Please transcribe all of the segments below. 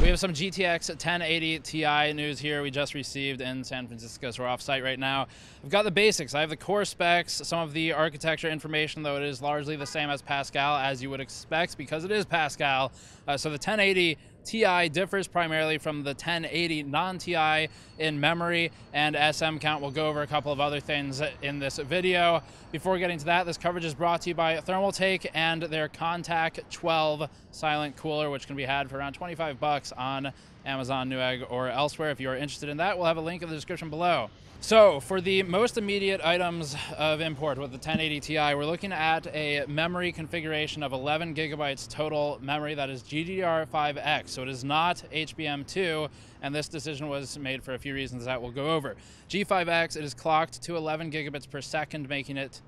We have some GTX 1080 Ti news here we just received in San Francisco, so we're off site right now. I've got the basics. I have the core specs, some of the architecture information, though it is largely the same as Pascal, as you would expect, because it is Pascal. So the 1080 Ti differs primarily from the 1080 non-Ti in memory and SM count. We'll go over a couple of other things in this video. Before getting to that, this coverage is brought to you by Thermaltake and their Contact 12 silent cooler, which can be had for around 25 bucks on Amazon, Newegg, or elsewhere. If you're interested in that, we'll have a link in the description below. So for the most immediate items of import with the 1080 Ti, we're looking at a memory configuration of 11 gigabytes total memory. That is GDDR5X, so it is not HBM2, and this decision was made for a few reasons that we'll go over. G5X, it is clocked to 11 gigabits per second, making it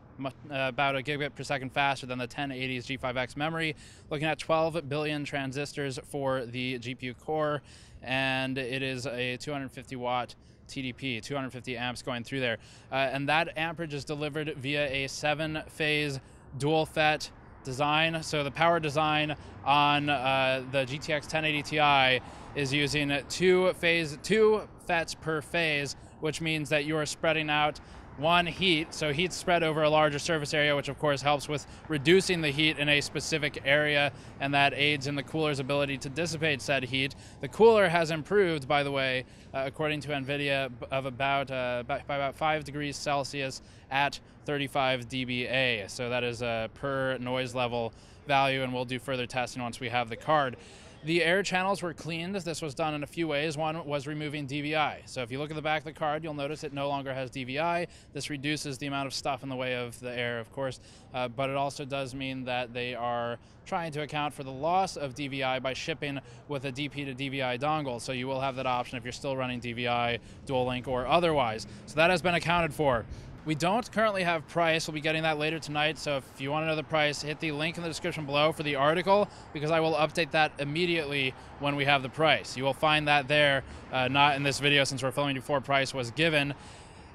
about a gigabit per second faster than the 1080's G5X memory. Looking at 12 billion transistors for the GPU core, and it is a 250 watt TDP, 250 amps going through there. And that amperage is delivered via a 7-phase dual FET design. So the power design on the GTX 1080 Ti is using two FETs per phase, which means that you are spreading out one heat, so heat spread over a larger surface area, which of course helps with reducing the heat in a specific area, and that aids in the cooler's ability to dissipate said heat. The cooler has improved, by the way, according to Nvidia, of by about 5 degrees Celsius at 35 dBA. So that is a per noise level value, and we'll do further testing once we have the card. The air channels were cleaned. This was done in a few ways. One was removing DVI. So if you look at the back of the card, you'll notice it no longer has DVI. This reduces the amount of stuff in the way of the air, of course, but it also does mean that they are trying to account for the loss of DVI by shipping with a DP to DVI dongle. So you will have that option if you're still running DVI, dual link, or otherwise. So that has been accounted for. We don't currently have price. We'll be getting that later tonight, so if you want to know the price, hit the link in the description below for the article, because I will update that immediately when we have the price. You will find that there, not in this video since we're filming before price was given.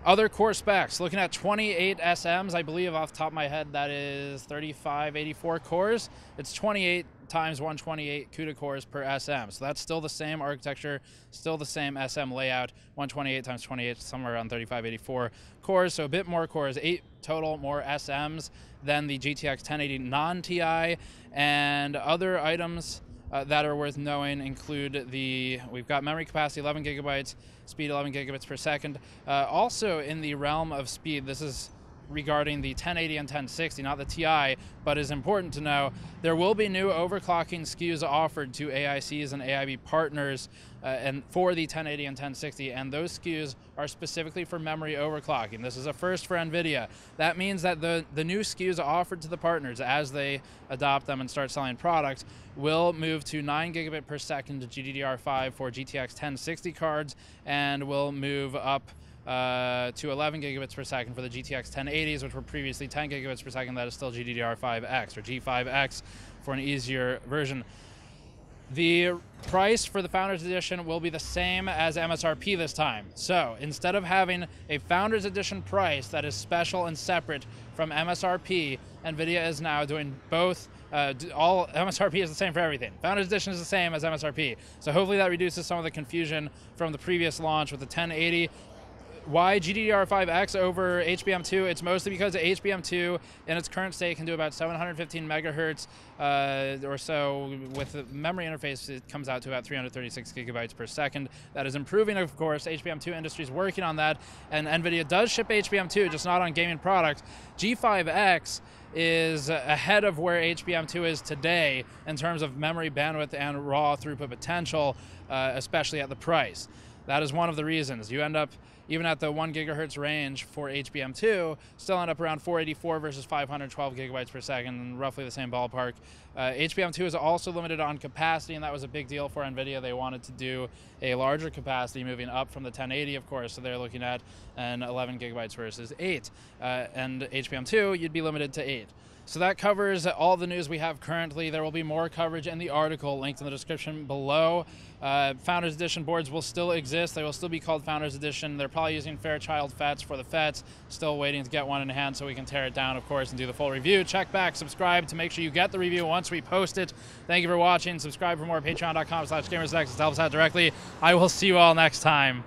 Other core specs, looking at 28 SMs, I believe off the top of my head that is 3584 cores. It's 28 times 128 CUDA cores per SM. So that's still the same architecture, still the same SM layout, 128 times 28, somewhere around 3584 cores. So a bit more cores, 8 total more SMs than the GTX 1080 non-Ti. And other items that are worth knowing include we've got memory capacity 11 gigabytes, speed 11 gigabits per second. Also in the realm of speed, this is regarding the 1080 and 1060, not the Ti, but is important to know, there will be new overclocking SKUs offered to AICs and AIB partners and for the 1080 and 1060, and those SKUs are specifically for memory overclocking. This is a first for Nvidia. That means that the new SKUs offered to the partners as they adopt them and start selling products will move to 9 gigabit per second GDDR5 for GTX 1060 cards, and will move up to 11 gigabits per second for the GTX 1080s, which were previously 10 gigabits per second. That is still GDDR5X or G5X for an easier version. The price for the Founders Edition will be the same as MSRP this time. So instead of having a Founders Edition price that is special and separate from MSRP, Nvidia is now doing both. All MSRP is the same for everything. Founders Edition is the same as MSRP. So hopefully that reduces some of the confusion from the previous launch with the 1080. Why GDDR5X over HBM2? It's mostly because HBM2 in its current state can do about 715 megahertz or so. With the memory interface, it comes out to about 336 gigabytes per second. That is improving, of course. HBM2 industry is working on that, and Nvidia does ship HBM2, just not on gaming products. G5X is ahead of where HBM2 is today in terms of memory bandwidth and raw throughput potential, especially at the price. That is one of the reasons. You end up, even at the 1 gigahertz range for HBM2, still end up around 484 versus 512 gigabytes per second, roughly the same ballpark. HBM2 is also limited on capacity, and that was a big deal for Nvidia. They wanted to do a larger capacity, moving up from the 1080, of course, so they're looking at an 11 gigabytes versus 8. And HBM2, you'd be limited to 8. So that covers all the news we have currently. There will be more coverage in the article linked in the description below. Founders Edition boards will still exist. They will still be called Founders Edition. They're probably using Fairchild FETs for the FETs. Still waiting to get one in hand so we can tear it down, of course, and do the full review. Check back, subscribe to make sure you get the review once we post it. Thank you for watching. Subscribe for more. Patreon.com/GamersNexus to help us out directly. I will see you all next time.